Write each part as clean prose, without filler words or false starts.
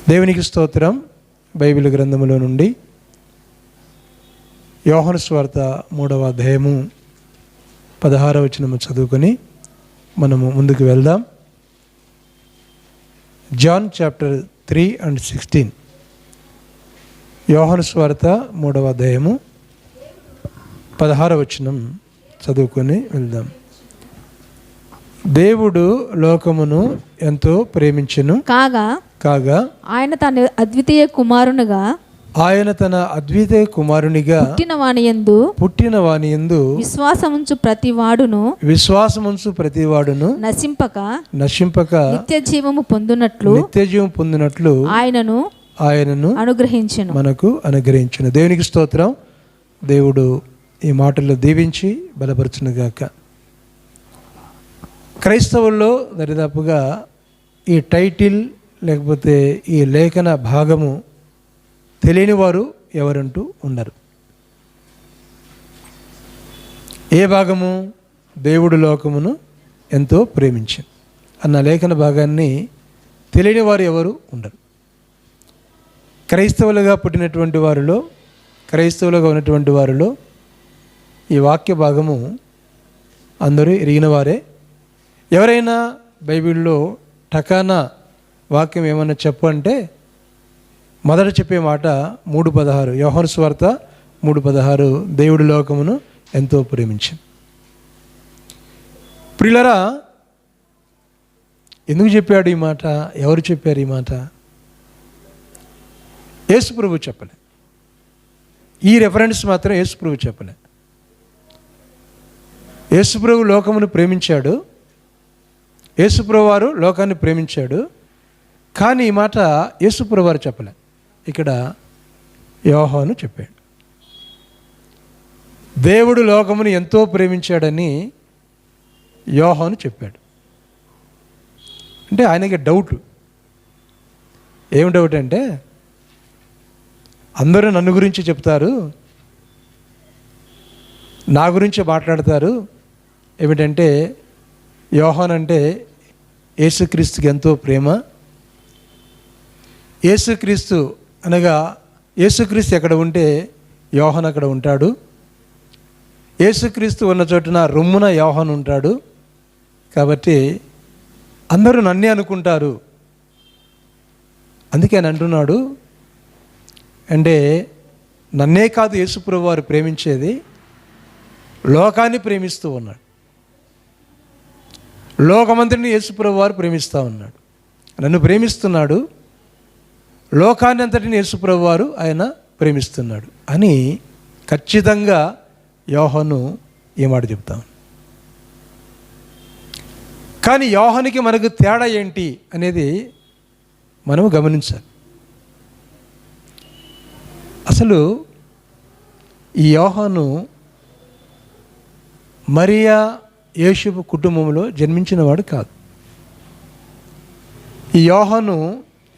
దేవునికి స్తోత్రం. బైబిల్ గ్రంథములో నుండి యోహాను సువార్త 3వ అధ్యాయము 16వ వచనము చదువుకొని మనము ముందుకు వెళ్దాం. John chapter 3 and 16. యోహాను సువార్త 3వ అధ్యాయము 16వ వచనం చదువుకొని వెళ్దాం. దేవుడు లోకమును ఎంతో ప్రేమించెను, కాగా ఆయన తన అద్వితీయ కుమారునిగా పుట్టిన వానియందు విశ్వాసముంచు ప్రతివాడును నశింపక నిత్య జీవము పొందునట్లు ఆయనను మనకు అనుగ్రహించును. దేవునికి స్తోత్రం. దేవుడు ఈ మాటల్లో దీవించి బలపరచునుగాక. క్రైస్తవుల్లో దరిదాపుగా ఈ టైటిల్ లేకపోతే ఈ లేఖన భాగము తెలియని వారు ఎవరంటూ ఉండరు. ఏ భాగము? దేవుడు లోకమును ఎంతో ప్రేమించింది అన్న లేఖన భాగాన్ని తెలియని వారు ఎవరు ఉండరు. క్రైస్తవులుగా పుట్టినటువంటి వారిలో, క్రైస్తవులుగా ఉన్నటువంటి వారిలో ఈ వాక్య భాగము అందరూ ఎరిగిన వారే. ఎవరైనా బైబిల్లో టకానా వాక్యం ఏమన్నా చెప్పంటే మొదట చెప్పే మాట 3:16, యోహాను సువార్త 3:16, దేవుడి లోకమును ఎంతో ప్రేమించింది. ప్రియులారా, ఎందుకు చెప్పాడు ఈ మాట? ఎవరు చెప్పారు ఈ మాట? యేసు ప్రభువు చెప్పలే. ఈ రెఫరెన్స్ మాత్రం యేసు ప్రభువు చెప్పలే. యేసు ప్రభువు లోకమును ప్రేమించాడు, యేసు ప్రభువు వారు లోకాన్ని ప్రేమించాడు. కానీ ఈ మాట యేసు ప్రభువు వారు చెప్పలే. ఇక్కడ యోహాను చెప్పాడు. దేవుడు లోకమును ఎంతో ప్రేమించాడని యోహాను చెప్పాడు. అంటే ఆయనకి డౌట్. ఏం డౌట్ అంటే, అందరూ నన్ను గురించి చెప్తారు, నా గురించి మాట్లాడతారు. ఏమిటంటే, యోహాను అంటే యేసుక్రీస్తుకి ఎంతో ప్రేమ. యేసుక్రీస్తు అనగా యేసుక్రీస్తు ఎక్కడ ఉంటే యోహాను అక్కడ ఉంటాడు. యేసుక్రీస్తు ఉన్న చోటున రొమ్మున యోహాను ఉంటాడు. కాబట్టి అందరూ నన్నే అనుకుంటారు. అందుకే ఆయన అంటున్నాడు, అంటే నన్నే కాదు యేసుప్రభువు వారు ప్రేమించేది, లోకాన్ని ప్రేమిస్తూ ఉన్నాడు. లోకమంతటిని యేసుప్రభువు వారు ప్రేమిస్తూ ఉన్నాడు. నన్ను ప్రేమిస్తున్నాడు, లోకాన్ని అంతటిని యేసుప్రభువు వారు ఆయన ప్రేమిస్తున్నాడు అని ఖచ్చితంగా యోహాను ఈ మాట చెప్తాను. కానీ యోహానుకి మనకు తేడా ఏంటి అనేది మనము గమనించాలి. అసలు ఈ యోహాను మరియా యేషపు కుటుంబంలో జన్మించిన వాడు కాదు. ఈ యోహాను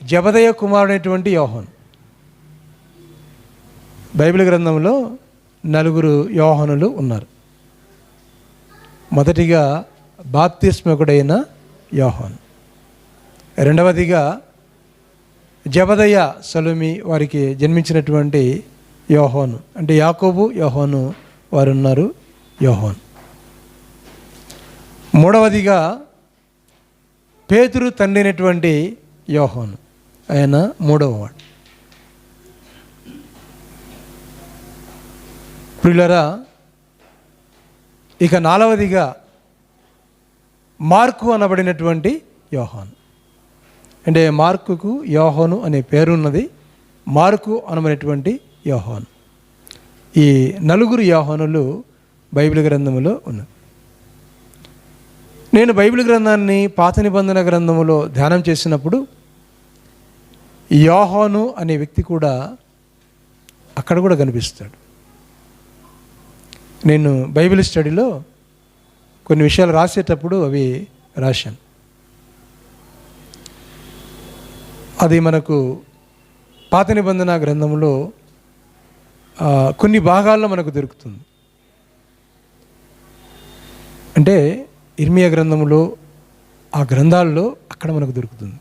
జబదయ కుమారుడైనటువంటి యోహాను. బైబిల్ గ్రంథంలో 4 యోహానులు ఉన్నారు. మొదటిగా బాప్తిస్మకుడైన యోహాను, రెండవదిగా జబదయ సలోమి వారికి జన్మించినటువంటి యోహాను, అంటే యాకోబు యోహాను వారు ఉన్నారు యోహాను. మూడవదిగా పేతురు తండ్రి అయినటువంటి యోహాను, ఆయన మూడవవాడు. ప్రియులారా, ఇక నాలుగవదిగా మార్కు అనబడినటువంటి యోహాను. అంటే మార్కుకు యోహాను అనే పేరున్నది, మార్కు అనబడినటువంటి యోహాను. ఈ 4 యోహానులు బైబిల్ గ్రంథములో ఉన్నారు. నేను బైబిల్ గ్రంథాన్ని పాత నిబంధన గ్రంథములో ధ్యానం చేసినప్పుడు యోహాను అనే వ్యక్తి కూడా అక్కడ కూడా కనిపిస్తాడు. నేను బైబిల్ స్టడీలో కొన్ని విషయాలు రాసేటప్పుడు అవి రాశాను. అది మనకు పాత నిబంధన గ్రంథంలో కొన్ని భాగాల్లో మనకు దొరుకుతుంది. అంటే ఇర్మియా గ్రంథంలో, ఆ గ్రంథాల్లో అక్కడ మనకు దొరుకుతుంది.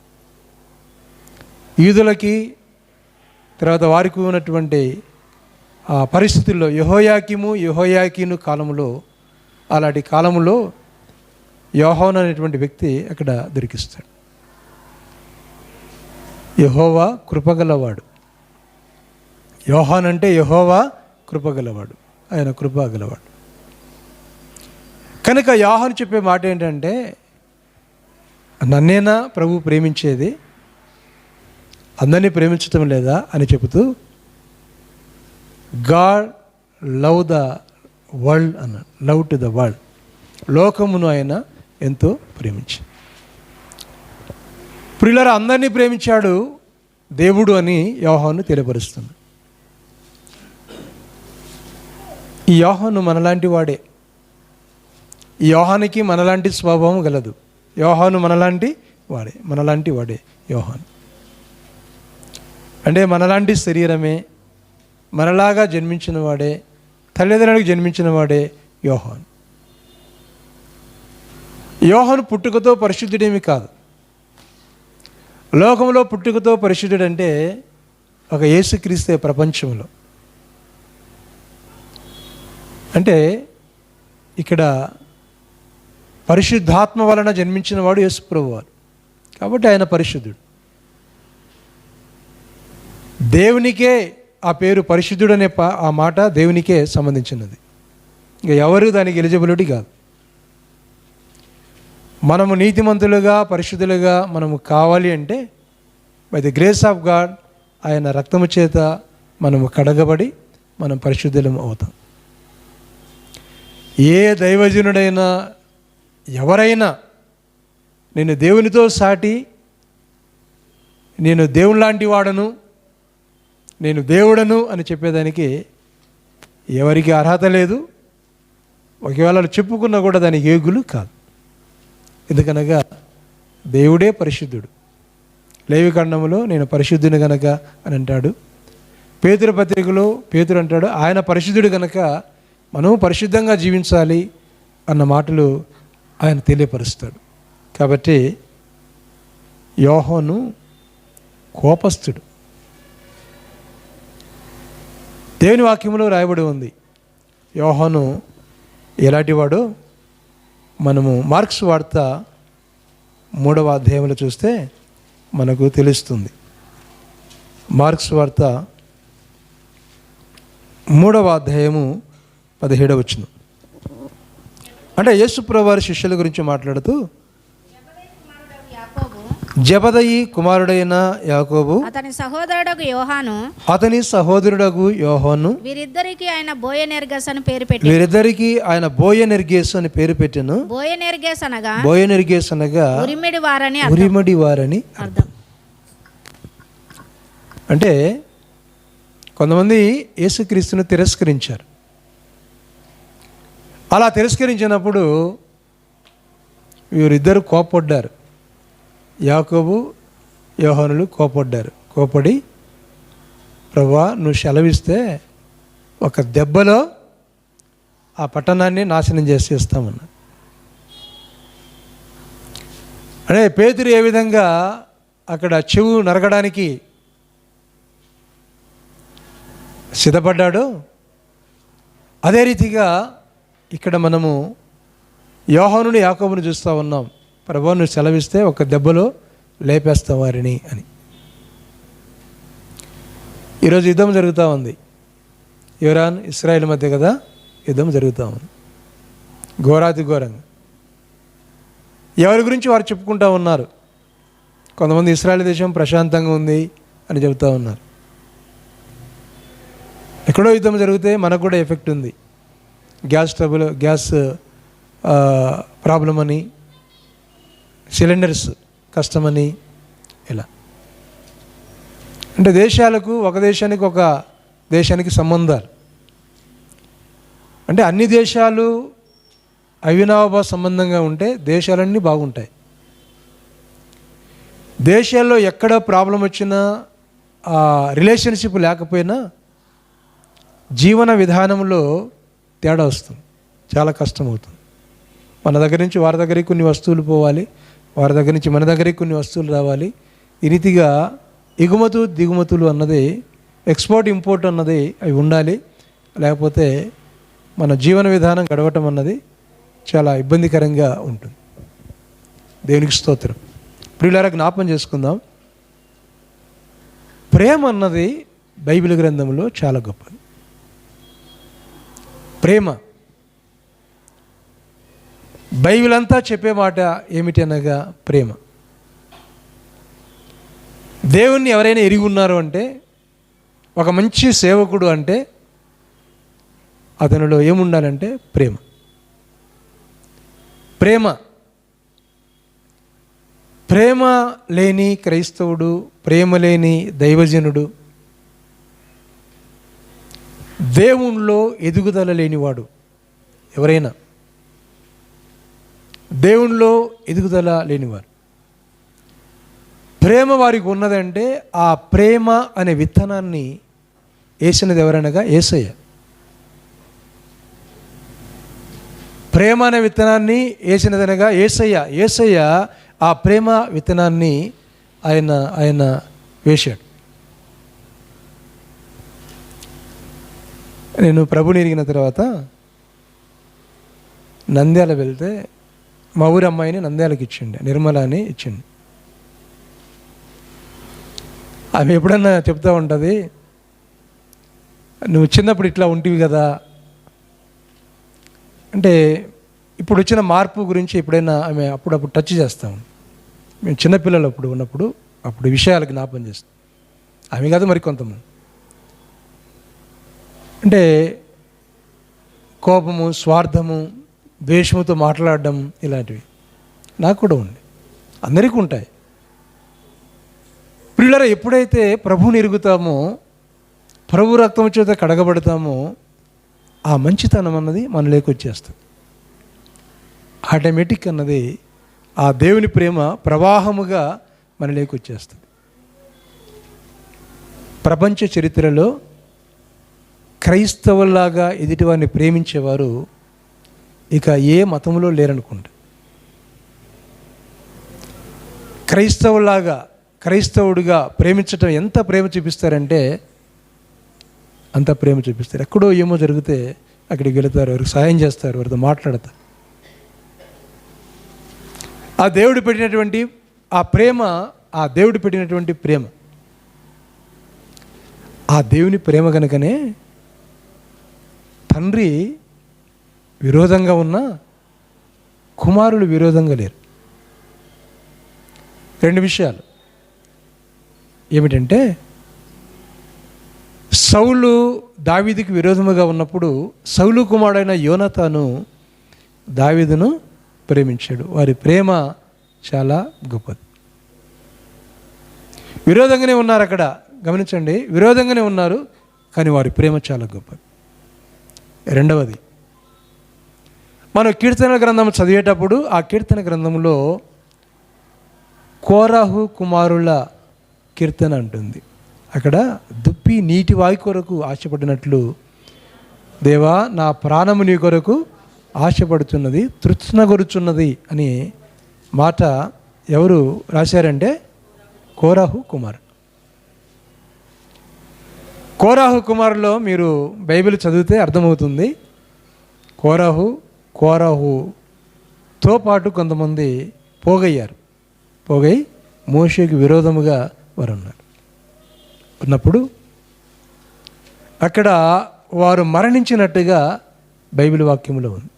యూదులకి తర్వాత వారికి ఉన్నటువంటి ఆ పరిస్థితుల్లో యెహోయాకీను కాలంలో, అలాంటి కాలంలో యోహాను అనేటువంటి వ్యక్తి అక్కడ దొరికిస్తాడు. యెహోవా కృపగలవాడు. యోహాను అంటే యెహోవా కృపగలవాడు, ఆయన కృపగలవాడు. కనుక యోహాను చెప్పే మాట ఏంటంటే, నన్నేనా ప్రభు ప్రేమించేది, అందరినీ ప్రేమించటం లేదా అని చెబుతూ గాడ్ లవ్ ద వరల్డ్ అన్నాడు. లవ్ టు ద వరల్డ్, లోకమును ఆయన ఎంతో ప్రేమించాడు. ప్రియులారా, అందరినీ ప్రేమించాడు దేవుడు అని యోహాను తెలియపరుస్తుంది. ఈ యోహాను మనలాంటి వాడే. ఈ యోహానికి మనలాంటి స్వభావం గలదు. యోహాను మనలాంటి వాడే యోహాను. అంటే మనలాంటి శరీరమే, మనలాగా జన్మించిన వాడే, తల్లిదండ్రులకు జన్మించిన వాడే యోహాను. యోహాను పుట్టుకతో పరిశుద్ధుడేమి కాదు. లోకంలో పుట్టుకతో పరిశుద్ధుడంటే ఒక యేసుక్రీస్తే ప్రపంచంలో. అంటే ఇక్కడ పరిశుద్ధాత్మ వలన జన్మించిన వాడు యేసు ప్రభువారు, కాబట్టి ఆయన పరిశుద్ధుడు. దేవునికే ఆ పేరు పరిశుద్ధుడు అనే ఆ మాట దేవునికే సంబంధించినది. ఇక ఎవరు దానికి ఎలిజిబిలిటీ కాదు. మనము నీతిమంతులుగా పరిశుద్ధులుగా మనము కావాలి అంటే by the grace of God, ఆయన రక్తము చేత మనము కడగబడి మనం పరిశుద్ధులం అవుతాం. ఏ దైవజనుడైనా ఎవరైనా నేను దేవునితో సాటి, నేను దేవుని లాంటి వాడను, నేను దేవుడను అని చెప్పేదానికి ఎవరికి అర్హత లేదు. ఒకవేళ చెప్పుకున్నా కూడా దానికి యోగ్యులు కాదు. ఎందుకనగా దేవుడే పరిశుద్ధుడు. లేవికాండములో నేను పరిశుద్ధుని గనక అని అంటాడు. పేతురు పత్రికలో పేతురు అంటాడు ఆయన పరిశుద్ధుడు గనక మనము పరిశుద్ధంగా జీవించాలి అన్న మాటలు ఆయన తెలియపరుస్తాడు. కాబట్టి యోహాను కోపస్థుడు. దేవుని వాక్యంలో రాయబడి ఉంది యోహాను ఎలాంటి వాడో. మనము మార్క్స్ వార్త 3వ అధ్యాయంలో చూస్తే మనకు తెలుస్తుంది. మార్క్స్ వార్త 3వ అధ్యాయము 17వ వచనం. అంటే యేసు ప్రభువారి శిష్యుల గురించి మాట్లాడుతూ, జెబెదయి కుమారుడైన యాకోబు, అతని సహోదరుడగు యోహాను, వీరిద్దరికి ఆయన బోయనెర్గెస్ అని పేరు పెట్టెను. బోయనెర్గెస్ అనగా ఉరిమిడి వారని అర్థం. అంటే కొంతమంది యేసుక్రీస్తును తిరస్కరించారు. అలా తిరస్కరించినప్పుడు వీరిద్దరు కోపడ్డారు. యాకోబు యోహానులు కోపడి ప్రభువా నువ్వు సెలవిస్తే ఒక దెబ్బలో ఆ పట్టణాన్ని నాశనం చేసేస్తామన్నారు. అంటే పేతురు ఏ విధంగా అక్కడ చెవు నరకడానికి సిద్ధపడ్డాడో అదే రీతిగా ఇక్కడ మనము యోహానుని యాకోబుని చూస్తూ ఉన్నాం. ప్రభువా నువ్వు సెలవిస్తే ఒక దెబ్బలో లేపేస్తాం వారిని అని. ఈరోజు యుద్ధం జరుగుతూ ఉంది. ఇరాన్ ఇస్రాయేల్ మధ్య కదా యుద్ధం జరుగుతూ ఉంది, ఘోరాతి ఘోరంగా. ఎవరి గురించి వారు చెప్పుకుంటూ ఉన్నారు. కొంతమంది ఇస్రాయేల్ దేశం ప్రశాంతంగా ఉంది అని చెబుతూ ఉన్నారు. ఎక్కడో యుద్ధం జరిగితే మనకు కూడా ఎఫెక్ట్ ఉంది. గ్యాస్ ప్రాబ్లం అని, సిలిండర్స్ కష్టమని, ఇలా. అంటే దేశాలకు ఒక దేశానికి సంబంధాలు. అంటే అన్ని దేశాలు అవినాభావ సంబంధంగా ఉంటే దేశాలన్నీ బాగుంటాయి. దేశాల్లో ఎక్కడ ప్రాబ్లం వచ్చినా రిలేషన్షిప్ లేకపోయినా జీవన విధానంలో తేడా వస్తుంది, చాలా కష్టమవుతుంది. మన దగ్గర నుంచి వారి దగ్గరికి కొన్ని వస్తువులు పోవాలి, వారి దగ్గర నుంచి మన దగ్గరికి కొన్ని వస్తువులు రావాలి. ఈ రీతిగా ఎగుమతులు దిగుమతులు అన్నది, ఎక్స్పోర్ట్ ఇంపోర్ట్ అన్నది అవి ఉండాలి. లేకపోతే మన జీవన విధానం గడవటం అన్నది చాలా ఇబ్బందికరంగా ఉంటుంది. దేవునికి స్తోత్రం. ప్రియులారా, జ్ఞాపం చేసుకుందాం, ప్రేమ అన్నది బైబిల్ గ్రంథంలో చాలా గొప్పది. ప్రేమ బైబిల్ అంతా చెప్పే మాట ఏమిటి అనగా ప్రేమ. దేవుణ్ణి ఎవరైనా ఎరిగి ఉన్నారు అంటే, ఒక మంచి సేవకుడు అంటే అతనిలో ఏముండాలంటే ప్రేమ. ప్రేమ ప్రేమ లేని క్రైస్తవుడు, ప్రేమ లేని దైవజనుడు, దేవునిలో ఎదుగుదల లేనివాడు. ఎవరైనా దేవునిలో ఎదుగుదల లేనివారు. ప్రేమ వారికి ఉన్నదంటే ఆ ప్రేమ అనే విత్తనాన్ని వేసినది ఎవరనగా యేసయ్య. ప్రేమ అనే విత్తనాన్ని వేసినదనగా యేసయ్య. యేసయ్య ఆ ప్రేమ విత్తనాన్ని ఆయన వేశాడు. నేను ప్రభుని ఎరిగిన తర్వాత నంద్యాల వెళ్తే మా ఊరి అమ్మాయిని నంద్యాలకి ఇచ్చిండు, నిర్మల అని ఇచ్చిండు. ఆమె ఎప్పుడన్నా చెప్తూ ఉంటుంది, నువ్వు చిన్నప్పుడు ఇట్లా ఉంటివి కదా అంటే, ఇప్పుడు వచ్చిన మార్పు గురించి ఎప్పుడైనా ఆమె అప్పుడప్పుడు టచ్ చేస్తాం. మేము చిన్నపిల్లలు అప్పుడు ఉన్నప్పుడు అప్పుడు విషయాలు జ్ఞాపం చేస్తాం. ఆమె కాదు మరి కొంతమంది అంటే కోపము, స్వార్థము, ద్వేషముతో మాట్లాడడం ఇలాంటివి నాకు కూడా ఉంది, అందరికీ ఉంటాయి. పిల్లలు ఎప్పుడైతే ప్రభువుని ఎరుగుతామో, ప్రభు రక్తం చేత కడగబడతామో, ఆ మంచితనం అన్నది మనలోకి వచ్చేస్తుంది. ఆటోమేటిక్ అన్నది ఆ దేవుని ప్రేమ ప్రవాహముగా మనలోకి వచ్చేస్తుంది. ప్రపంచ చరిత్రలో క్రైస్తవుల్లాగా ఎదుటివారిని ప్రేమించేవారు ఇక ఏ మతంలో లేరనుకుంటా. క్రైస్తవుడిగా ప్రేమించటం ఎంత ప్రేమ చూపిస్తారంటే అంత ప్రేమ చూపిస్తారు. ఎక్కడో ఏమో జరిగితే అక్కడికి వెళతారు, వారికి సాయం చేస్తారు, వారితో మాట్లాడతారు. ఆ దేవుడు పెట్టినటువంటి ఆ ప్రేమ, ఆ దేవుడు పెట్టినటువంటి ప్రేమ, ఆ దేవుని ప్రేమ కనుకనే తండ్రి విరోధంగా ఉన్నా కుమారులు విరోధంగా లేరు. రెండు విషయాలు ఏమిటంటే, సౌలు దావీదుకి విరోధముగా ఉన్నప్పుడు సౌలు కుమారుడైన యోనాతాను దావీదును ప్రేమించాడు. వారి ప్రేమ చాలా గొప్పది. విరోధంగానే ఉన్నారు అక్కడ, గమనించండి, విరోధంగానే ఉన్నారు, కానీ వారి ప్రేమ చాలా గొప్పది. రెండవది, మనం కీర్తన గ్రంథం చదివేటప్పుడు ఆ కీర్తన గ్రంథంలో కోరాహు కుమారుల కీర్తన అంటుంది. అక్కడ దుప్పి నీటి వాయి కొరకు ఆశపడినట్లు, దేవా నా ప్రాణము నీ కొరకు ఆశపడుతున్నది, తృష్ణగొరుచున్నది అని మాట ఎవరు రాశారంటే కోరాహు కుమారుడు. కోరాహు కుమారులో మీరు బైబిల్ చదివితే అర్థమవుతుంది. కోరాహుతో పాటు కొంతమంది పోగై మోషేకి విరోధముగా వారు ఉన్నప్పుడు అక్కడ వారు మరణించినట్టుగా బైబిల్ వాక్యంలో ఉంది.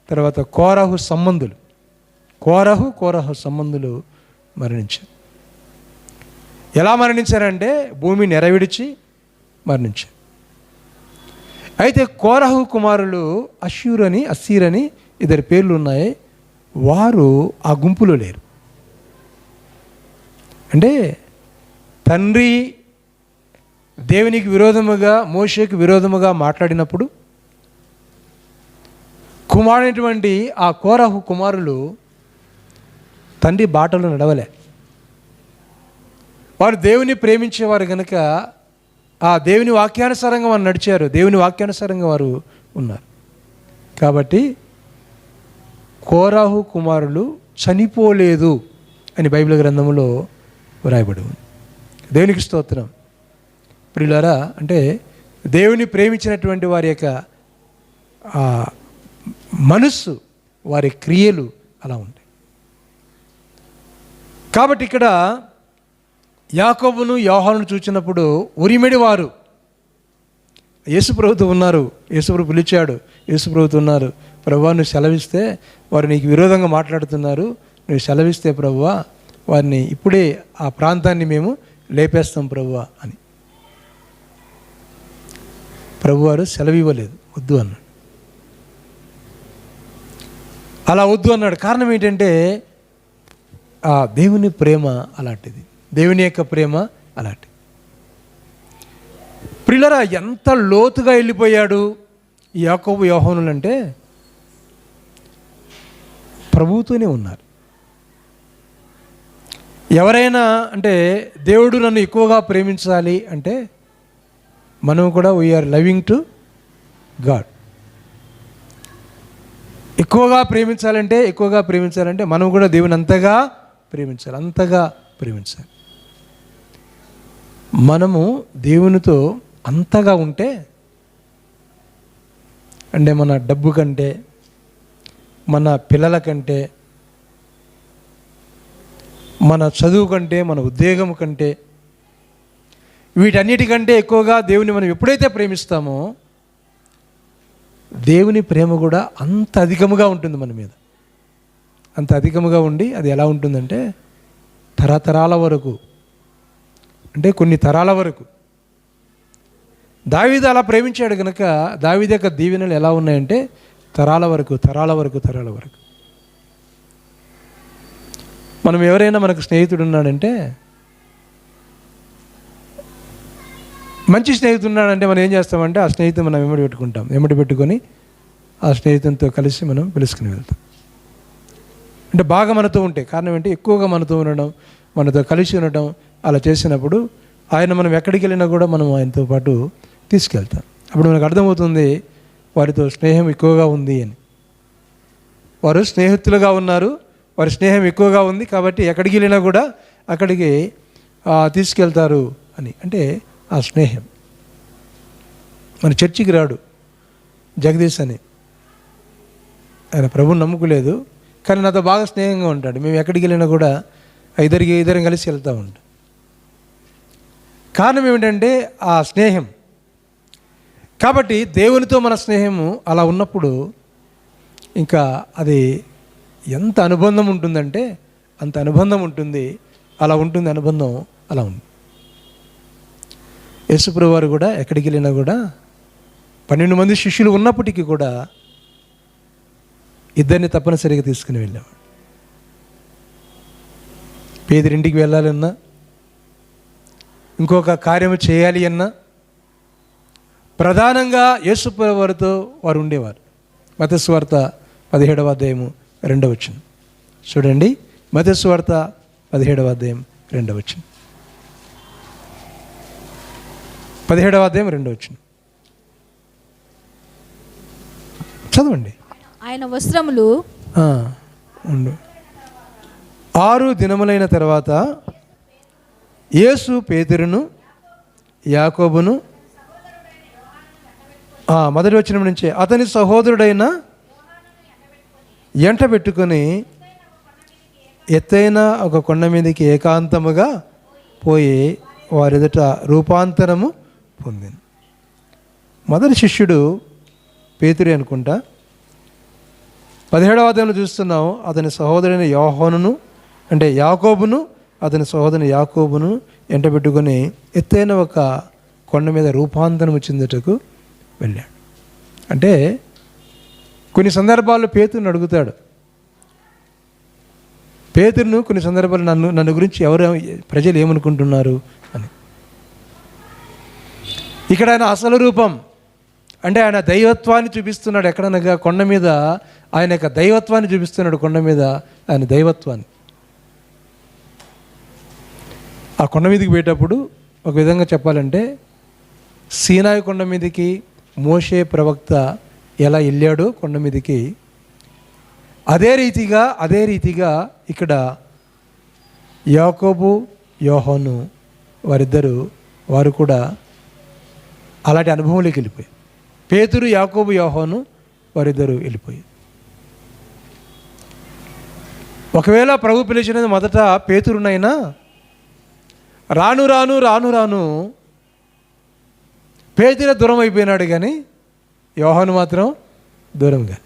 తర్వాత కోరాహు సంబంధులు మరణించారు. ఎలా మరణించారంటే భూమి నెరవిడిచి మరణించారు. అయితే కోరాహు కుమారులు అస్సీర్ అని ఇద్దరు పేర్లు ఉన్నాయి. వారు ఆ గుంపులో లేరు. అంటే తండ్రి దేవునికి విరోధముగా, మోషేకి విరోధముగా మాట్లాడినప్పుడు కుమారుడైనటువంటి ఆ కోరాహు కుమారులు తండ్రి బాటలో నడవలే. వారు దేవుని ప్రేమించేవారు కనుక ఆ దేవుని వాక్యానుసారంగా వారు నడిచారు, దేవుని వాక్యానుసారంగా వారు ఉన్నారు. కాబట్టి కోరాహు కుమారులు చనిపోలేదు అని బైబిల్ గ్రంథంలో వ్రాయబడి ఉంది. దేవునికి స్తోత్రం. ప్రియులారా, అంటే దేవుని ప్రేమించినటువంటి వారి యొక్క మనస్సు, వారి క్రియలు అలా ఉంటాయి. కాబట్టి ఇక్కడ యాకోబును యోహానును చూచినప్పుడు ఉరిమిడి వారు, యేసుప్రభుతో ఉన్నారు, యేసుప్రభు పిలిచాడు, యేసుప్రభుతో ఉన్నారు, ప్రభువా నువ్వు సెలవిస్తే వారు నీకు విరోధంగా మాట్లాడుతున్నారు, నువ్వు సెలవిస్తే ప్రభువా వారిని ఇప్పుడే ఆ ప్రాంతాన్ని మేము లేపేస్తాం ప్రభువా అని. ప్రభువారు సెలవు ఇవ్వలేదు, వద్దు అన్నాడు. అలా వద్దు అన్నాడు. కారణం ఏంటంటే ఆ దేవుని ప్రేమ అలాంటిది, దేవుని యొక్క ప్రేమ అలాంటిది. ప్రియులారా, ఎంత లోతుగా వెళ్ళిపోయాడు ఈ యాకోబు యోహానులు అంటే ప్రభువుతోనే ఉన్నారు. ఎవరైనా అంటే దేవుడు నన్ను ఎక్కువగా ప్రేమించాలి అంటే మనం కూడా వీఆర్ లవింగ్ టు గాడ్. ఎక్కువగా ప్రేమించాలంటే మనం కూడా దేవుని అంతగా ప్రేమించాలి. మనము దేవునితో అంతగా ఉంటే, అంటే మన డబ్బు కంటే, మన పిల్లల కంటే, మన చదువు కంటే, మన ఉద్యోగం కంటే, వీటన్నిటికంటే ఎక్కువగా దేవుని మనం ఎప్పుడైతే ప్రేమిస్తామో దేవుని ప్రేమ కూడా అంత అధికముగా ఉంటుంది మన మీద. అంత అధికముగా ఉండి అది ఎలా ఉంటుందంటే తరతరాల వరకు, అంటే కొన్ని తరాల వరకు. దావీదు అలా ప్రేమించాడు కనుక దావీదు యొక్క దీవెనలు ఎలా ఉన్నాయంటే తరాల వరకు. మనం ఎవరైనా మనకు స్నేహితుడు ఉన్నాడంటే, మంచి స్నేహితుడు ఉన్నాడంటే మనం ఏం చేస్తామంటే ఆ స్నేహితుడు మనం ఎమ్మడి పెట్టుకొని ఆ స్నేహితునితో కలిసి మనం పిలుచుకుని వెళ్తాం. అంటే బాగా మనతో ఉంటే, కారణం ఏంటి, ఎక్కువగా మనతో ఉండడం, మనతో కలిసి ఉండటం, అలా చేసినప్పుడు ఆయన మనం ఎక్కడికి వెళ్ళినా కూడా మనం ఆయనతో పాటు తీసుకెళ్తాం. అప్పుడు మనకు అర్థమవుతుంది వారితో స్నేహం ఎక్కువగా ఉంది అని. వారు స్నేహితులుగా ఉన్నారు, వారి స్నేహం ఎక్కువగా ఉంది కాబట్టి ఎక్కడికి వెళ్ళినా కూడా అక్కడికి తీసుకెళ్తారు అని. అంటే ఆ స్నేహం. మన చర్చికి రాడు జగదీష్ అని, ఆయన ప్రభువుని నమ్ముకోలేదు, కానీ నాతో బాగా స్నేహంగా ఉంటాడు. మేము ఎక్కడికి వెళ్ళినా కూడా ఇద్దరం కలిసి వెళ్తూ ఉంటాం. కారణం ఏమిటంటే ఆ స్నేహం. కాబట్టి దేవునితో మన స్నేహము అలా ఉన్నప్పుడు ఇంకా అది ఎంత అనుబంధం ఉంటుందంటే అంత అనుబంధం ఉంటుంది. అలా ఉంటుంది అనుబంధం, అలా ఉంది. యేసుప్రభు వారు కూడా ఎక్కడికి వెళ్ళినా కూడా 12 మంది శిష్యులు ఉన్నప్పటికీ కూడా ఇద్దరిని తప్పనిసరిగా తీసుకుని వెళ్ళేవాడు. పేదరింటికి వెళ్ళాలన్నా, ఇంకొక కార్యము చేయాలి అన్నా ప్రధానంగా యేసుప్రభు వారితో వారు ఉండేవారు. మత్తయి సువార్త 17వ అధ్యాయము 2వ వచనం చూడండి. మత్తయి సువార్త 17వ అధ్యాయం 2వ వచనం. 17వ అధ్యాయం 2వ వచనం చదవండి. ఆయన వస్త్రములు 6 దినములైన తర్వాత యేసు పేతురును యాకోబును, మొదటి వచనం నుంచే, అతని సహోదరుడైన ఎంట పెట్టుకొని ఎత్తైన ఒక కొండ మీదకి ఏకాంతముగా పోయి వారెదుట రూపాంతరము పొందింది. మొదటి శిష్యుడు పేతురు అనుకుంటా. 17వ అధ్యాయంలో చూస్తున్నాం, అతని సహోదరుడైన యోహానును అంటే యాకోబును, అతని సహోదరుని యాకోబును ఎంట పెట్టుకొని ఎత్తైన ఒక కొండ మీద రూపాంతరం చెందుటకు వెళ్ళాడు. అంటే కొన్ని సందర్భాల్లో పేతురుని అడుగుతాడు. పేతురును కొన్ని సందర్భాలు నన్ను గురించి ప్రజలు ఏమనుకుంటున్నారు అని. ఇక్కడ ఆయన అసలు రూపం అంటే ఆయన దైవత్వాన్ని చూపిస్తున్నాడు. ఎక్కడనగా కొండ మీద ఆయన యొక్క దైవత్వాన్ని చూపిస్తున్నాడు. కొండ మీద ఆయన దైవత్వాన్ని. ఆ కొండ మీదకి పోయేటప్పుడు ఒక విధంగా చెప్పాలంటే సీనాయి కొండ మీదకి మోషే ప్రవక్త ఎలా వెళ్ళాడో కొండ మీదకి, అదే రీతిగా ఇక్కడ యాకోబు యోహాను వారు కూడా అలాంటి అనుభవంలోకి వెళ్ళిపోయారు. పేతురు, యాకోబు, యోహాను వారిద్దరూ వెళ్ళిపోయారు. ఒకవేళ ప్రభు పిలిచినది మొదట పేతురునైనా రాను రాను రాను రాను పేతురు దూరం అయిపోయినాడు, కానీ యోహాను మాత్రం దూరం కాదు.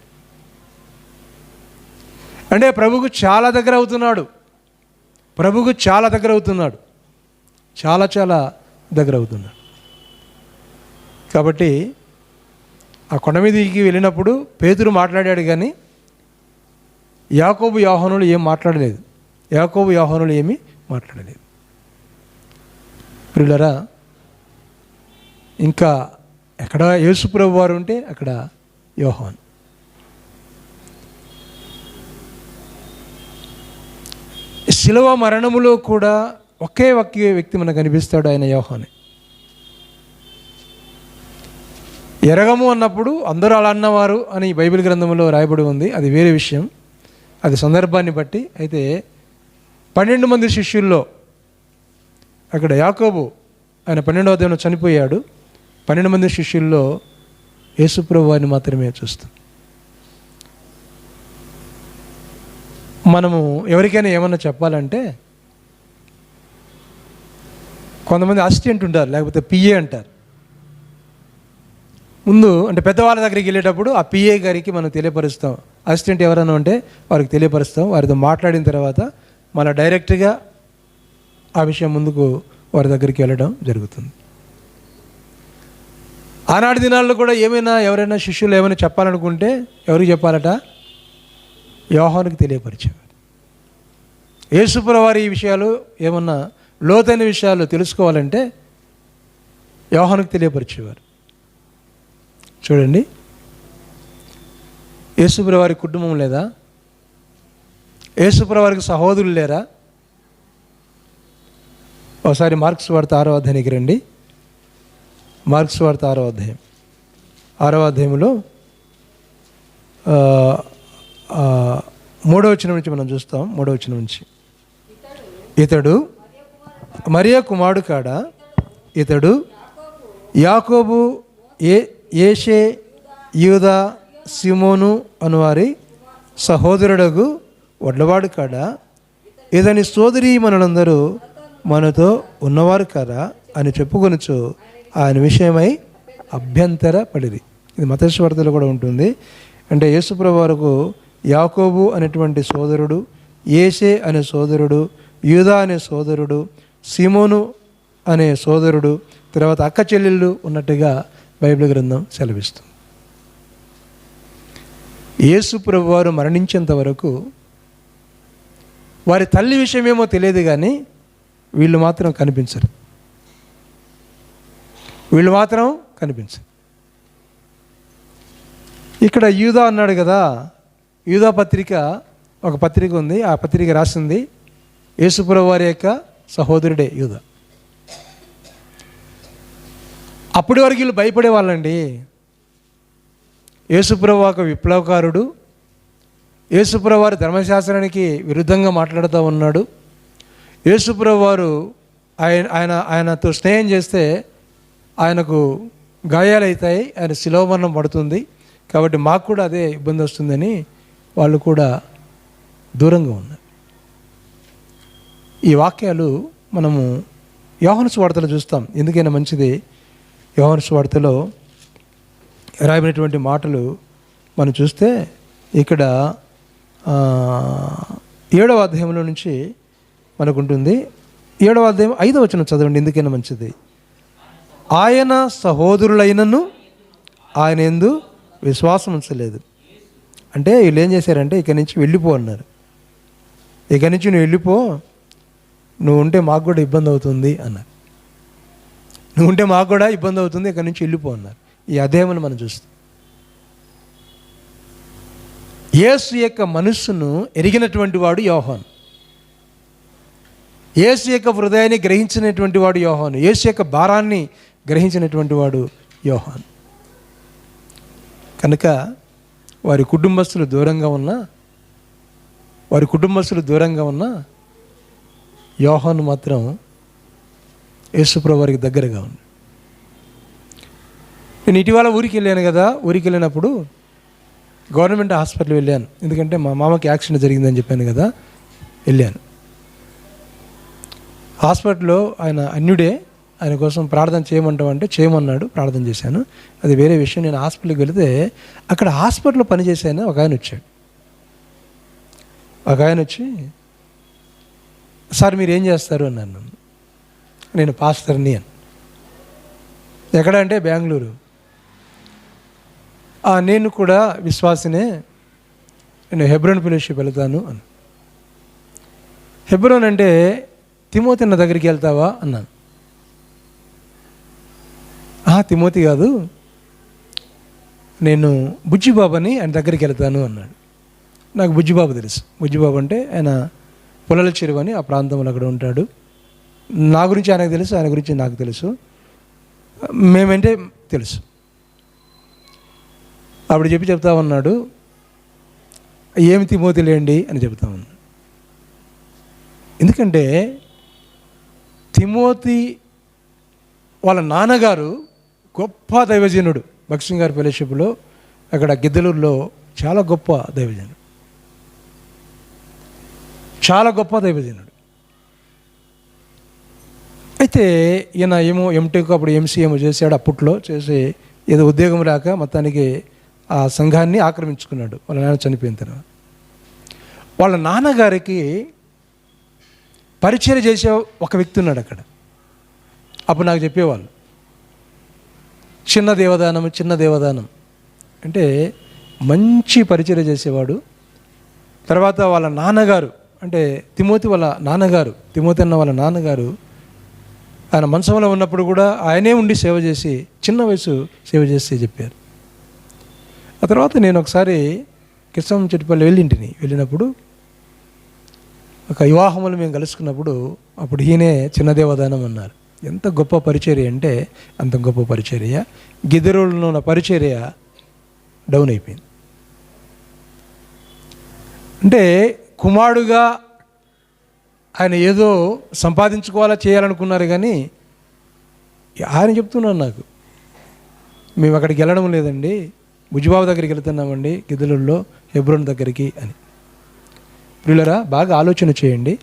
అంటే ప్రభుకు చాలా దగ్గర అవుతున్నాడు, చాలా చాలా దగ్గర అవుతున్నాడు. కాబట్టి ఆ కొండ మీదకి వెళ్ళినప్పుడు పేతురు మాట్లాడాడు, కానీ యాకోబు యోహానులు ఏమీ మాట్లాడలేదు. ప్రియులారా, ఇంకా ఎక్కడ యేసు ప్రభు వారు ఉంటే అక్కడ యోహాను. శిలువ మరణములో కూడా ఒకే వ్యక్తి మనకు కనిపిస్తాడు, ఆయన యోహానే. ఎరగము అన్నప్పుడు అందరూ అలా అన్నవారు అని బైబిల్ గ్రంథంలో రాయబడి ఉంది. అది వేరే విషయం, అది సందర్భాన్ని బట్టి. అయితే 12 మంది శిష్యుల్లో అక్కడ యాకోబు, ఆయన 12వ అధ్యాయంలో చనిపోయాడు. 12 మంది శిష్యుల్లో యేసుప్రభు వారిని మాత్రమే చూస్తాం. మనము ఎవరికైనా ఏమన్నా చెప్పాలంటే కొంతమంది అసిస్టెంట్ ఉంటారు, లేకపోతే పిఏ అంటారు. ముందు అంటే పెద్దవాళ్ళ దగ్గరికి వెళ్ళేటప్పుడు ఆ పిఏ గారికి మనం తెలియపరుస్తాం. అసిస్టెంట్ ఎవరైనా ఉంటే వారికి తెలియపరుస్తాం. వారితో మాట్లాడిన తర్వాత మళ్ళీ డైరెక్ట్గా ఆ విషయం ముందుకు వారి దగ్గరికి వెళ్ళడం జరుగుతుంది. ఆనాటి దినాల్లో కూడా ఎవరైనా శిష్యులు ఏమైనా చెప్పాలనుకుంటే ఎవరికి చెప్పాలట? యోహానుకి తెలియపరిచేవారు. యేసుప్రభు వారి ఈ విషయాలు ఏమన్నా లోతైన విషయాలు తెలుసుకోవాలంటే యోహానుకి తెలియపరిచేవారు. చూడండి, యేసుప్రభు వారి కుటుంబం లేదా? యేసుప్రభు వారికి సహోదరులు లేరా? ఒకసారి మార్క్స్ వార్త 6వ అధ్యాయానికి రండి. మార్క్స్ వార్త 6వ అధ్యాయం. 6వ అధ్యాయంలో 3వ వచనం నుంచి మనం చూస్తాం. 3వ వచనం నుంచి, ఇతడు మరియ కుమారుడు కాడా? ఇతడు యాకోబు, యేషే, యూదా, సిమోను అనువారి సహోదరుడగు వడ్లవాడు కాడా? ఇతని సోదరి మనందరూ మనతో ఉన్నవారు కదా అని చెప్పుకొనుచు ఆయన విషయమై అభ్యంతరపడిరి. ఇది మత్తయి సువార్తలో కూడా ఉంటుంది. అంటే యేసుప్రభు వారికి యాకోబు అనేటువంటి సోదరుడు, యేషే అనే సోదరుడు, యూదా అనే సోదరుడు, సిమోను అనే సోదరుడు, తర్వాత అక్క చెల్లెళ్ళు ఉన్నట్టుగా బైబిల్ గ్రంథం సెలవిస్తుంది. యేసుప్రభు వారు మరణించేంత వరకు వారి తల్లి విషయమేమో తెలియదు, కానీ వీళ్ళు మాత్రం కనిపించరు. ఇక్కడ యూదా అన్నాడు కదా, యూదా పత్రిక, ఒక పత్రిక ఉంది. ఆ పత్రిక రాసింది యేసుప్రభు వారి యొక్క సహోదరుడే యూదా. అప్పటి వరకు వీళ్ళు భయపడే వాళ్ళండి. యేసుప్రభు ఒక విప్లవకారుడు, యేసుప్రభు వారి ధర్మశాస్త్రానికి విరుద్ధంగా మాట్లాడుతూ ఉన్నాడు. యేసుప్రభు వారు ఆయనతో స్నేహం చేస్తే ఆయనకు గాయాలవుతాయి, ఆయన శిలువ మరణం పడుతుంది, కాబట్టి మాకు కూడా అదే ఇబ్బంది వస్తుందని వాళ్ళు కూడా దూరంగా ఉన్నారు. ఈ వాక్యాలు మనము యోహాను సువార్తలో చూస్తాం. ఎందుకైనా మంచిది, యోహాను సువార్తలో రాయబడినటువంటి మాటలు మనం చూస్తే ఇక్కడ 7వ అధ్యాయంలో నుంచి మనకు ఉంటుంది. 7వ అధ్యాయం 5వ వచనం చదవండి, ఎందుకైనా మంచిది. ఆయన సహోదరులైనను ఆయన యందు విశ్వాసం ఉంచలేదు. అంటే వీళ్ళు ఏం చేశారంటే, ఇక్కడి నుంచి వెళ్ళిపో అన్నారు. ఇక్కడి నుంచి నువ్వు వెళ్ళిపో, నువ్వు ఉంటే మాకు కూడా ఇబ్బంది అవుతుంది అన్నారు. ఇక్కడి నుంచి వెళ్ళిపో అన్నారు. ఈ అధ్యాయమును మనం చూస్తాం. యేసు యొక్క మనస్సును ఎరిగినటువంటి వాడు యోహాను. యేసు యొక్క హృదయాన్ని గ్రహించినటువంటి వాడు యోహాను. యేసు యొక్క భారాన్ని గ్రహించినటువంటి వాడు యోహాను. కనుక వారి కుటుంబస్తులు దూరంగా ఉన్నా యోహాను మాత్రం యేసుప్రభు వారికి దగ్గరగా ఉంది. నేను ఇటీవల ఊరికి వెళ్ళాను కదా, ఊరికి వెళ్ళినప్పుడు గవర్నమెంట్ హాస్పిటల్ వెళ్ళాను. ఎందుకంటే మా మామకి యాక్సిడెంట్ జరిగిందని చెప్పాను కదా, వెళ్ళాను. హాస్పిటల్లో ఆయన అన్యుడే, ఆయన కోసం ప్రార్థన చేయమంటామంటే చేయమన్నాడు, ప్రార్థన చేశాను. అది వేరే విషయం. నేను హాస్పిటల్కి వెళితే అక్కడ హాస్పిటల్లో పనిచేశాను. ఒక ఆయన వచ్చాడు. ఒక ఆయన వచ్చి, సార్ మీరు ఏం చేస్తారు అన్నాను. నేను పాస్టర్ని అని. ఎక్కడ అంటే బెంగళూరు. నేను కూడా విశ్వాసినే, నేను హెబ్రోన్ ఫెలోషిప్ వెళ్తాను అని. హెబ్రోన్ అంటే తిమోతి అన్న దగ్గరికి వెళ్తావా అన్నాను. తిమోతి కాదు, నేను బుజ్జిబాబుని ఆయన దగ్గరికి వెళ్తాను అన్నాడు. నాకు బుజ్జిబాబు తెలుసు. బుజ్జిబాబు అంటే ఆయన పుల్లల చెరువు అని ఆ ప్రాంతంలో అక్కడ ఉంటాడు. నా గురించి ఆయనకు తెలుసు, ఆయన గురించి నాకు తెలుసు, మేమంటే తెలుసు. అప్పుడు చెప్తా ఉన్నాడు, ఏమి తిమోతి లేండి అని చెప్తా ఉన్నాడు. ఎందుకంటే తిమోతి వాళ్ళ నాన్నగారు గొప్ప దైవజనుడు. భక్సింగ్ గారి ఫెలోషిప్లో అక్కడ గిద్దలూరులో చాలా గొప్ప దైవజనుడు, చాలా గొప్ప దైవజనుడు. అయితే ఈయన ఏమో ఎంటెక్ అప్పుడు ఎంసీఏమో చేశాడు. అప్పట్లో చేసి ఏదో ఉద్యోగం రాక మొత్తానికి ఆ సంఘాన్ని ఆక్రమించుకున్నాడు వాళ్ళ నాన్న చనిపోయిన తర్వాత. వాళ్ళ నాన్నగారికి పరిచయం చేసే ఒక వ్యక్తి ఉన్నాడు అక్కడ. అప్పుడు నాకు చెప్పేవాళ్ళు, చిన్న దేవదానం అంటే మంచి పరిచయం చేసేవాడు. తర్వాత వాళ్ళ నాన్నగారు అంటే తిమోతి అన్న వాళ్ళ నాన్నగారు ఆయన మంచంలో ఉన్నప్పుడు కూడా ఆయనే ఉండి సేవ చేసి, చిన్న వయసు సేవ చేసి చెప్పారు. ఆ తర్వాత నేను ఒకసారి కృష్ణం చెట్టుపల్లి వెళ్ళినప్పుడు ఒక వివాహములు మేము కలుసుకున్నప్పుడు అప్పుడు ఈయనే చిన్న దేవదానం అన్నారు. ఎంత గొప్ప పరిచర్య అంటే అంత గొప్ప పరిచర్య. గిద్దెరోళ్ళలో ఉన్న పరిచర్య డౌన్ అయిపోయింది. అంటే కుమారుడుగా ఆయన ఏదో సంపాదించుకోవాలా చేయాలనుకున్నారు, కానీ ఆయన చెప్తున్నాను నాకు, మేము అక్కడికి వెళ్ళడం లేదండి, బుజ్జిబాబు దగ్గరికి వెళ్తున్నామండి గిద్దెలూరులో హెబ్రోన్ దగ్గరికి అని. ప్రియులరా, బాగా ఆలోచన చేయండి.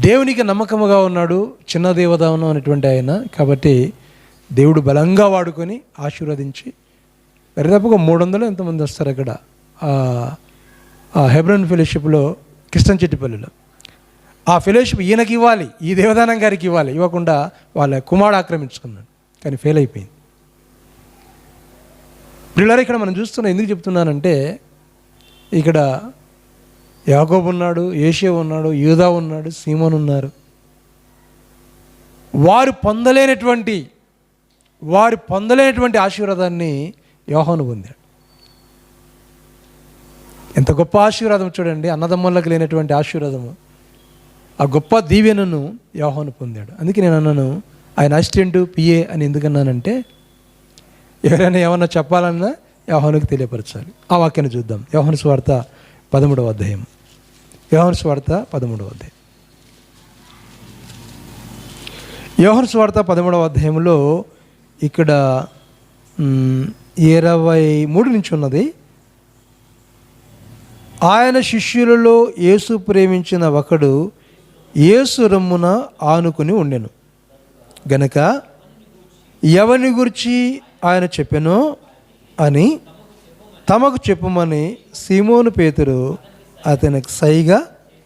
దేవునికి నమ్మకముగా ఉన్నాడు, చిన్న దేవదానం అనేటువంటి ఆయన. కాబట్టి దేవుడు బలంగా వాడుకొని ఆశీర్వదించి దరిదాపుగా 300 ఎంతమంది వస్తారు అక్కడ ఆ హెబ్రోన్ ఫెలోషిప్లో కృష్ణన్ చెట్టిపల్లిలో. ఆ ఫెలోషిప్ ఈయనకి ఇవ్వాలి, ఈ దేవదానం గారికి ఇవ్వాలి, ఇవ్వకుండా వాళ్ళ కుమారుడు ఆక్రమించుకున్నాడు. కానీ ఫెయిల్ అయిపోయింది. ప్రియులారా, ఇక్కడ మనం చూస్తున్నాం. ఎందుకు చెప్తున్నానంటే ఇక్కడ యాకోబు ఉన్నాడు, యేషే ఉన్నాడు, యూదా ఉన్నాడు, సీమోన్ ఉన్నారు. వారు పొందలేనటువంటి ఆశీర్వాదాన్ని యోహాను పొందాడు. ఎంత గొప్ప ఆశీర్వాదం చూడండి, అన్నదమ్ములకు లేనటువంటి ఆశీర్వాదము. ఆ గొప్ప దీవెనను యోహాను పొందాడు. అందుకే నేను అన్నాను ఆయన అసిస్టెంటు పిఏ అని. ఎందుకన్నానంటే ఎవరైనా ఏమన్నా చెప్పాలన్నా యోహానుకి తెలియపరచాలి. ఆ వాక్యాన్ని చూద్దాం. యోహాను సువార్త 13వ అధ్యాయం. యోహాను సువార్త 13వ అధ్యాయం. యోహాను సువార్త 13వ అధ్యాయంలో ఇక్కడ 23 నుంచి ఉన్నది. ఆయన శిష్యులలో యేసు ప్రేమించిన ఒకడు యేసు రొమ్మున ఆనుకుని ఉండెను గనక ఎవరిని గురించి ఆయన చెప్పెనో అని తమకు చెప్పమని సీమోను పేతురు అతనికి సైగ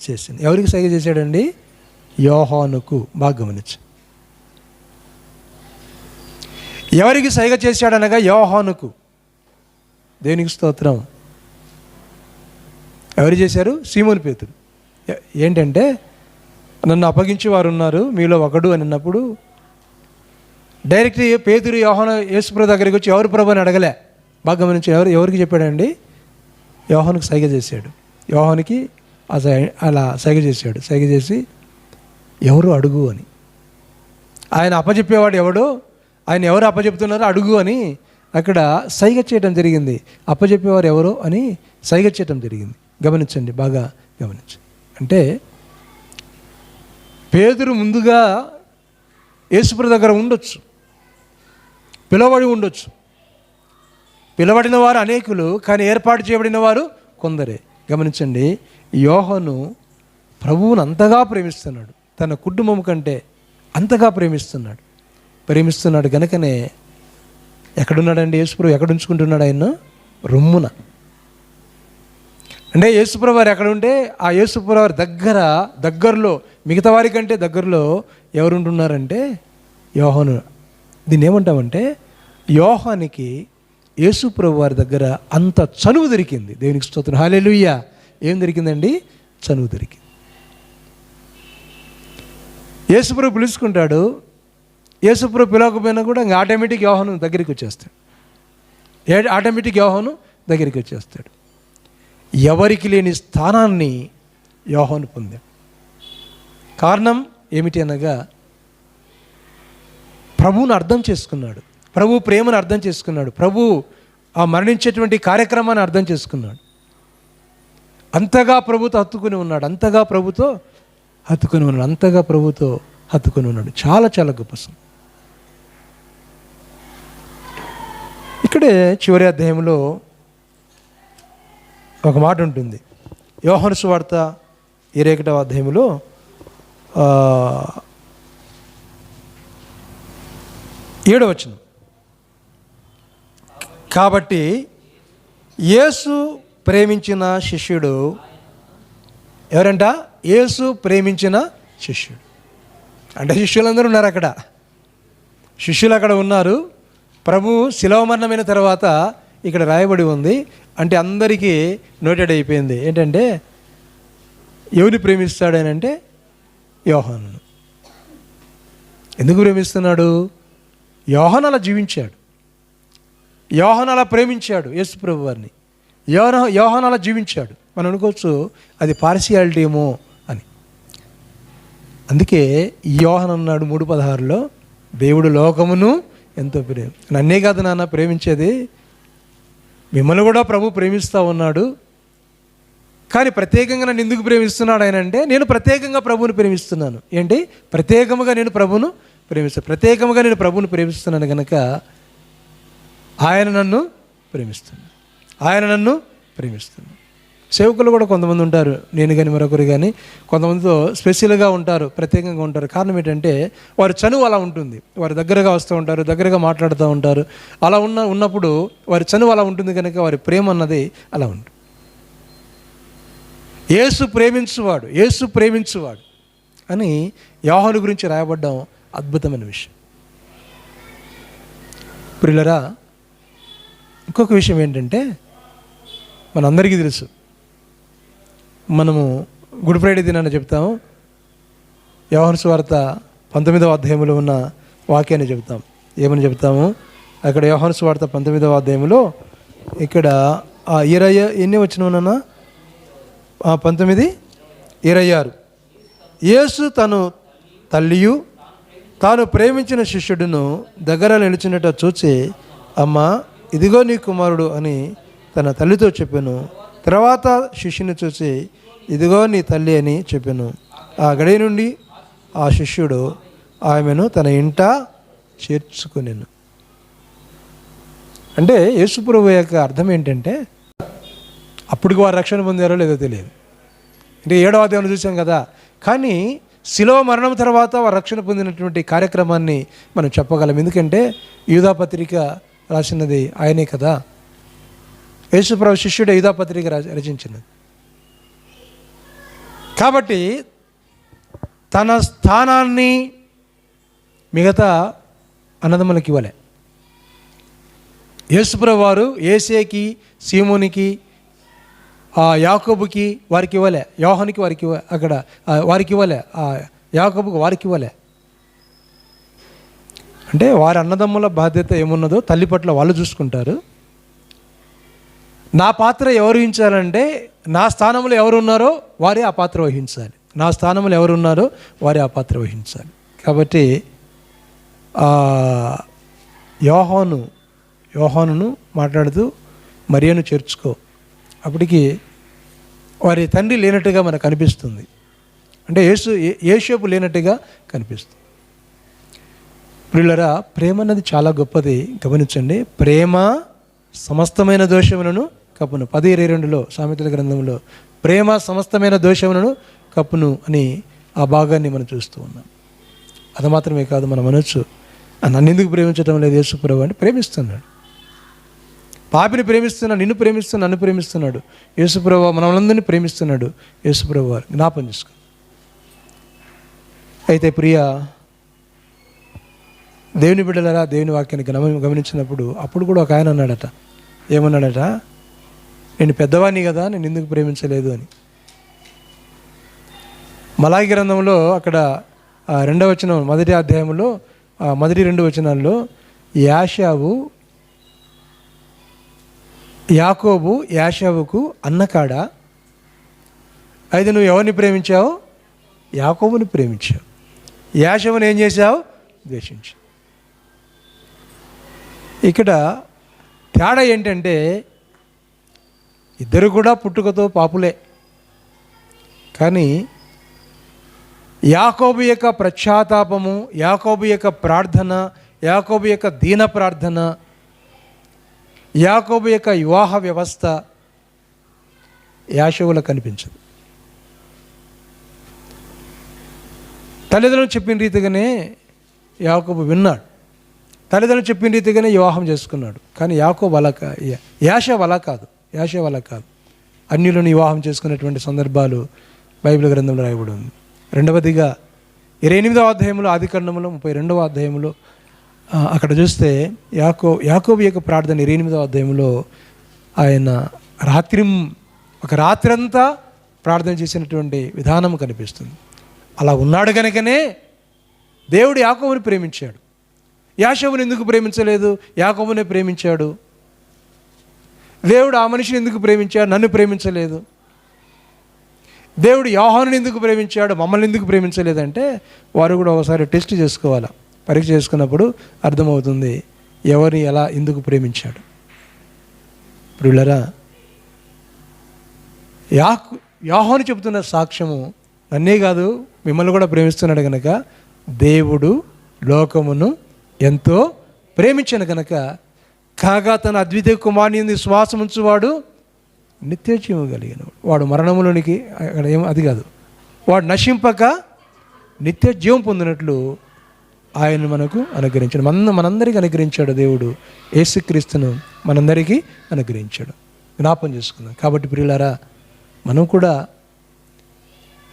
చేసింది. ఎవరికి సైగ చేశాడండి? యోహానుకు. బాగా గమనించు. ఎవరికి సైగ చేశాడనగా యోహానుకు. దేవునికి స్తోత్రం. ఎవరు చేశారు? సీమోను పేతురు. ఏంటంటే నన్ను అప్పగించి వారు ఉన్నారు మీలో ఒకడు అని అన్నప్పుడు డైరెక్ట్ పేతురు యోహాను యేసుప్రభు దగ్గరికి వచ్చి ఎవరు ప్రభు అని అడగలే. బాగా గమనించి ఎవరికి చెప్పాడండి? యోహానుకు సైగ చేశాడు. యోహానుకి అలా సైగ చేశాడు. సైగ చేసి ఎవరు అడుగు అని. ఆయన అప్పచెప్పేవాడు ఎవడో, ఆయన ఎవరు అప్పచెప్తున్నారో అడుగు అని అక్కడ సైగ చేయడం జరిగింది. అప్పచెప్పేవారు ఎవరో అని సైగ చేయడం జరిగింది. గమనించండి, బాగా గమనించండి. అంటే పేతురు ముందుగా యేసుప్రభు దగ్గర ఉండొచ్చు, పిలువబడి ఉండొచ్చు. పిలువబడిన వారు అనేకులు, కానీ ఏర్పాటు చేయబడిన వారు కొందరే. గమనించండి, యోహాను ప్రభువును అంతగా ప్రేమిస్తున్నాడు, తన కుటుంబం కంటే అంతగా ప్రేమిస్తున్నాడు కనుకనే ఎక్కడున్నాడండి యేసుప్రభు? ఎక్కడ ఉంచుకుంటున్నాడు ఆయన? రొమ్మున. అంటే యేసుప్రభు వారు ఎక్కడ ఉంటే ఆ యేసుప్రభు వారి దగ్గరలో మిగతా వారి కంటే దగ్గరలో ఎవరు ఉంటున్నారంటే యోహాను. దీన్ని ఏమంటామంటే, యోహానికి యేసుప్రభు వారి దగ్గర అంత చనువు దొరికింది. దేవునికి స్తోత్రం, హల్లెలూయా. ఏం దొరికిందండి? చనువు దొరికింది. యేసుప్రభు పిలుచుకుంటాడు, యేసుప్రభు పిలవకపోయినా కూడా ఇంకా ఆటోమేటిక్ యోహాను దగ్గరికి వచ్చేస్తాడు. ఎవరికి లేని స్థానాన్ని యోహాను పొందాడు. కారణం ఏమిటి అనగా, ప్రభువును అర్థం చేసుకున్నాడు, ప్రభు ప్రేమను అర్థం చేసుకున్నాడు, ప్రభు ఆ మరణించేటువంటి కార్యక్రమాన్ని అర్థం చేసుకున్నాడు. అంతగా ప్రభుతో హత్తుకుని ఉన్నాడు. చాలా చాలా గొప్ప సం. ఇక్కడే చివరి అధ్యాయంలో ఒక మాట ఉంటుంది. యోహాను సువార్త 21వ అధ్యాయంలో 7వ వచనం. కాబట్టి యేసు ప్రేమించిన శిష్యుడు ఎవరంట? యేసు ప్రేమించిన శిష్యుడు. అంటే శిష్యులందరూ ఉన్నారు అక్కడ, శిష్యులు అక్కడ ఉన్నారు. ప్రభు శిలువ మరణమైన తర్వాత ఇక్కడ రాయబడి ఉంది, అంటే అందరికీ నోటెడ్ అయిపోయింది. ఏంటంటే ఎవరిని ప్రేమిస్తాడనంటే యోహాను. ఎందుకు ప్రేమిస్తున్నాడు? యోహాను అలా జీవించాడు, యోహాను అలా ప్రేమించాడు యేసు ప్రభు వారిని, యోహాను అలా జీవించాడు. మనం అనుకోవచ్చు అది పార్షియాలిటీ ఏమో అని. అందుకే యోహాను అన్నాడు 3:16లో, దేవుడు లోకమును ఎంతో నన్నే కాదు నాన్న ప్రేమించేది, మిమ్మల్ని కూడా ప్రభు ప్రేమిస్తూ ఉన్నాడు. కానీ ప్రత్యేకంగా నన్ను ఎందుకు ప్రేమిస్తున్నాడు ఆయన అంటే, నేను ప్రత్యేకంగా ప్రభువుని ప్రేమిస్తున్నాను. ఏంటి? ప్రత్యేకముగా నేను ప్రభువును ప్రేమిస్తున్నాను కనుక ఆయన నన్ను ప్రేమిస్తున్నాను. సేవకులు కూడా కొంతమంది ఉంటారు, నేను కానీ మరొకరు కానీ, కొంతమందితో స్పెషల్గా ఉంటారు, ప్రత్యేకంగా ఉంటారు. కారణం ఏంటంటే వారి చనువు అలా ఉంటుంది, వారి దగ్గరగా వస్తూ ఉంటారు, దగ్గరగా మాట్లాడుతూ ఉంటారు. అలా ఉన్నప్పుడు వారి చనువు అలా ఉంటుంది కనుక వారి ప్రేమ అన్నది అలా ఉంటుంది. యేసు ప్రేమించువాడు అని యోహాను గురించి రాయబడ్డం అద్భుతమైన విషయం. ప్రియులరా, ఇంకొక విషయం ఏంటంటే, మనందరికీ తెలుసు, మనము గుడ్ ఫ్రైడే దినాన్ని చెప్తాము, యోహాను సువార్త 19వ అధ్యాయంలో ఉన్న వాక్యాన్ని చెప్తాం. ఏమని చెప్తాము అక్కడ? యోహాను సువార్త 19వ అధ్యాయంలో ఇక్కడ 20 వచనమున 19:26 యేసు తను తల్లియు తాను ప్రేమించిన శిష్యుడును దగ్గర నిలిచినట్టు చూచి, అమ్మా ఇదిగో నీ కుమారుడు అని తన తల్లితో చెప్పాను. తర్వాత శిష్యుని చూసి, ఇదిగో నీ తల్లి అని చెప్పాను. ఆ గడియ నుండి ఆ శిష్యుడు ఆమెను తన ఇంట చేర్చుకునేను. అంటే యేసుప్రభు యొక్క అర్థం ఏంటంటే, అప్పటికి వారు రక్షణ పొందారో లేదో తెలియదు, అంటే 7వ అధ్యాయంలో చూసాం కదా. కానీ శిలువ మరణం తర్వాత వారు రక్షణ పొందినటువంటి కార్యక్రమాన్ని మనం చెప్పగలం. ఎందుకంటే యూదా పత్రిక రాసినది ఆయనే కదా, యేసుప్రభు శిష్యుడే యూదా పత్రిక రచించినది. కాబట్టి తన స్థానాన్ని మిగతా అన్నదమ్ములకి ఇవ్వలే. యేసుప్రభు వారు ఏసేకి, సీమోనికి, యాకోబుకి వారికి ఇవ్వలే, యోహానికి వారికి అక్కడ వారికి ఇవ్వలే, యాకోబుకి వారికి ఇవ్వలే. అంటే వారి అన్నదమ్ముల బాధ్యత ఏమున్నదో తల్లి పట్ల వాళ్ళు చూసుకుంటారు. నా పాత్ర ఎవరు వహించాలంటే, నా స్థానంలో ఎవరు ఉన్నారో వారే ఆ పాత్ర వహించాలి. కాబట్టి యోహానును మాట్లాడుతూ మరియను చేర్చుకో. అప్పటికి వారి తండ్రి లేనట్టుగా మనకు అనిపిస్తుంది. అంటే యేషోపు లేనట్టుగా కనిపిస్తుంది. ప్రియులరా, ప్రేమ అన్నది చాలా గొప్పది. గమనించండి, ప్రేమ సమస్తమైన దోషములను కప్పును. 10:22 సామెతల గ్రంథంలో ప్రేమ సమస్తమైన దోషములను కప్పును అని ఆ భాగాన్ని మనం చూస్తూ ఉన్నాం. అది మాత్రమే కాదు, మనం అనొచ్చు, నన్ను ఎందుకు ప్రేమించడం లేదు యేసు ప్రభువు అంటే ప్రేమిస్తున్నాడు. పాపిని ప్రేమిస్తున్నాడు, నిన్ను ప్రేమిస్తున్నాడు, నన్ను ప్రేమిస్తున్నాడు. యేసు ప్రభువు మనలందరినీ ప్రేమిస్తున్నాడు. యేసు ప్రభువు వారు జ్ఞాపం చేసుకో. అయితే ప్రియ దేవుని బిడ్డలరా, దేవుని వాక్యాన్ని గమనించినప్పుడు అప్పుడు కూడా ఒక ఆయన అన్నాడట. ఏమన్నాడట? నేను పెద్దవాడిని కదా, నేను ఎందుకు ప్రేమించలేదు అని. మలాకి గ్రంథంలో అక్కడ 2వ వచనం, 1వ అధ్యాయంలో 1, 2 వచనాల్లో యాకోబు యాషావుకు అన్నకాడ, అయితే నువ్వు ఎవరిని ప్రేమించావు? యాకోబుని ప్రేమించావు. యాషావుని ఏం చేశావు? ద్వేషించావు. ఇక్కడ తేడా ఏంటంటే ఇద్దరు కూడా పుట్టుకతో పాపులే, కానీ యాకోబు యొక్క పశ్చాత్తాపము, యాకోబు యొక్క ప్రార్థన, యాకోబు యొక్క దీన ప్రార్థన, యాకోబు యొక్క వివాహ వ్యవస్థ యాషోవులకు కనిపించదు. తల్లిదండ్రులు చెప్పిన రీతిగానే యాకోబు విన్నాడు, తల్లిదండ్రులు చెప్పిన రీతిగానే వివాహం చేసుకున్నాడు. కానీ యాకోబు అలా యాషోవు అలా కాదు. అన్యులను వివాహం చేసుకునేటువంటి సందర్భాలు బైబిల్ గ్రంథంలో రాయబడి ఉంది. రెండవదిగా 28వ అధ్యాయంలో, ఆదికాండంలో 32వ అధ్యాయంలో అక్కడ చూస్తే యాకోబు యొక్క ప్రార్థన 28వ అధ్యాయంలో ఆయన ఒక రాత్రంతా ప్రార్థన చేసినటువంటి విధానం కనిపిస్తుంది. అలా ఉన్నాడు కనుకనే దేవుడు యాకోబుని ప్రేమించాడు. యాషోవుని ఎందుకు ప్రేమించలేదు? యాకోబునే ప్రేమించాడు. దేవుడు ఆ మనిషిని ఎందుకు ప్రేమించాడు? నన్ను ప్రేమించలేదు. దేవుడు యోహానుని ఎందుకు ప్రేమించాడు? మమ్మల్ని ఎందుకు ప్రేమించలేదంటే వారు కూడా ఒకసారి టెస్ట్ చేసుకోవాలి. పరీక్ష చేసుకున్నప్పుడు అర్థమవుతుంది ఎవరిని ఎలా ఎందుకు ప్రేమించాడు. ప్రియులరా, యోహాను చెబుతున్న సాక్ష్యము నన్నే కాదు మిమ్మల్ని కూడా ప్రేమిస్తున్నాడు కనుక, దేవుడు లోకమును ఎంతో ప్రేమించాను కనుక కాగా తన అద్వితీయ కుమారుని యందు విశ్వాసం ఉంచువాడు నిత్య జీవం కలిగిన వాడు మరణములోనికి అక్కడ అది కాదు, వాడు నశింపక నిత్య జీవం పొందినట్లు ఆయన మనకు అనుగ్రహించాడు. మనందరికీ అనుగ్రహించాడు దేవుడు. యేసుక్రీస్తును మనందరికీ అనుగ్రహించాడు. జ్ఞాపం చేసుకుందాం. కాబట్టి ప్రియులారా, మనం కూడా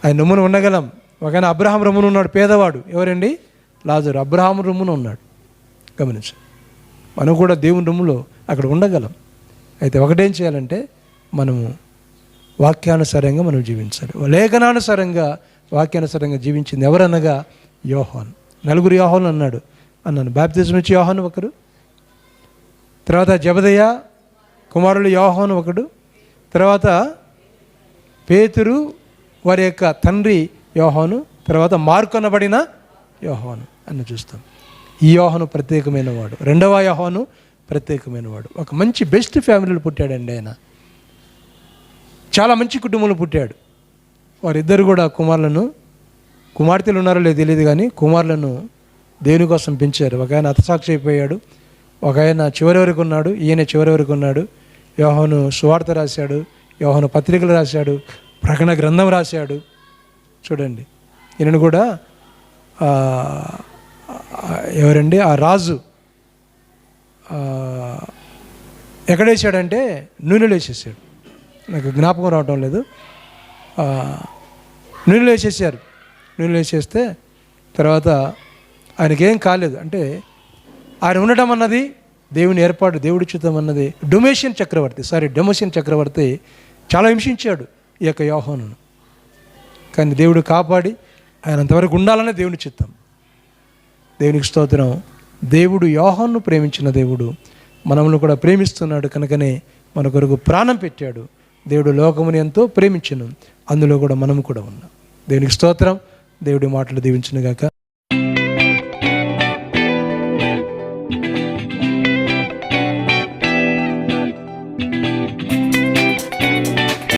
ఆయన రొమ్మున ఉండగలం. ఒకఆయన అబ్రహాం రొమ్మున ఉన్నాడు, పేదవాడు. ఎవరండి? లాజరు. అబ్రహాం రొమ్మున ఉన్నాడు. గమనించండి, మనం కూడా దేవుని రొమ్ములో అక్కడ ఉండగలం. అయితే ఒకటేం చేయాలంటే మనము వాక్యానుసారంగా మనం జీవించాలి. లేఖనానుసారంగా వాక్యానుసారంగా జీవించింది ఎవరనగా యోహాను. 4 యోహాను అన్నాను. బాప్తిజం ఇచ్చి యోహాను ఒకడు, తర్వాత జబదయ కుమారులు యోహాను ఒకడు, తర్వాత పేతురు వారి యొక్క తండ్రి యోహాను, తర్వాత మార్కు అనబడిన యోహాను అని చూస్తాం. ఈ యోహాను ప్రత్యేకమైన వాడు. 2వ యోహాను ప్రత్యేకమైన వాడు. ఒక మంచి బెస్ట్ ఫ్యామిలీలో పుట్టాడండి ఆయన. చాలా మంచి కుటుంబంలో పుట్టాడు. వారిద్దరు కూడా కుమార్తెలు ఉన్నారో లేదో తెలియదు కానీ కుమారులను దేవుని కోసం పెంచారు. ఒక ఆయన హతసాక్షి అయిపోయాడు, ఒక ఆయన చివరి వరకు ఉన్నాడు, ఈయన చివరి వరకు ఉన్నాడు. యోహాను సువార్త రాశాడు, యోహాను పత్రికలు రాశాడు, ప్రకటన గ్రంథం రాశాడు. చూడండి, ఈయనను కూడా ఎవరండి ఆ రాజు ఎక్కడేసాడంటే నూనెలో వేసేసాడు. నాకు జ్ఞాపకం రావటం లేదు. నూనెలో వేసేసారు. నూనెలో వేసేస్తే తర్వాత ఆయనకేం కాలేదు. అంటే ఆయన ఉండటం అన్నది దేవుని ఏర్పాటు, దేవుడి చిత్తం అన్నది. డొమేషియన్ చక్రవర్తి చాలా హింసించాడు ఈ యొక్క యోహానును. కానీ దేవుడు కాపాడి ఆయన అంతవరకు ఉండాలనే దేవుని చిత్తం. దేవునికి స్తోత్రం. దేవుడు యోహానును ప్రేమించిన దేవుడు మనల్ని కూడా ప్రేమిస్తున్నాడు కనుకనే మన కొరకు ప్రాణం పెట్టాడు. దేవుడు లోకముని ఎంతో ప్రేమించను, అందులో కూడా మనము కూడా ఉన్నాం. దేవునికి స్తోత్రం. దేవుడి మాటలు దీవించునుగాక.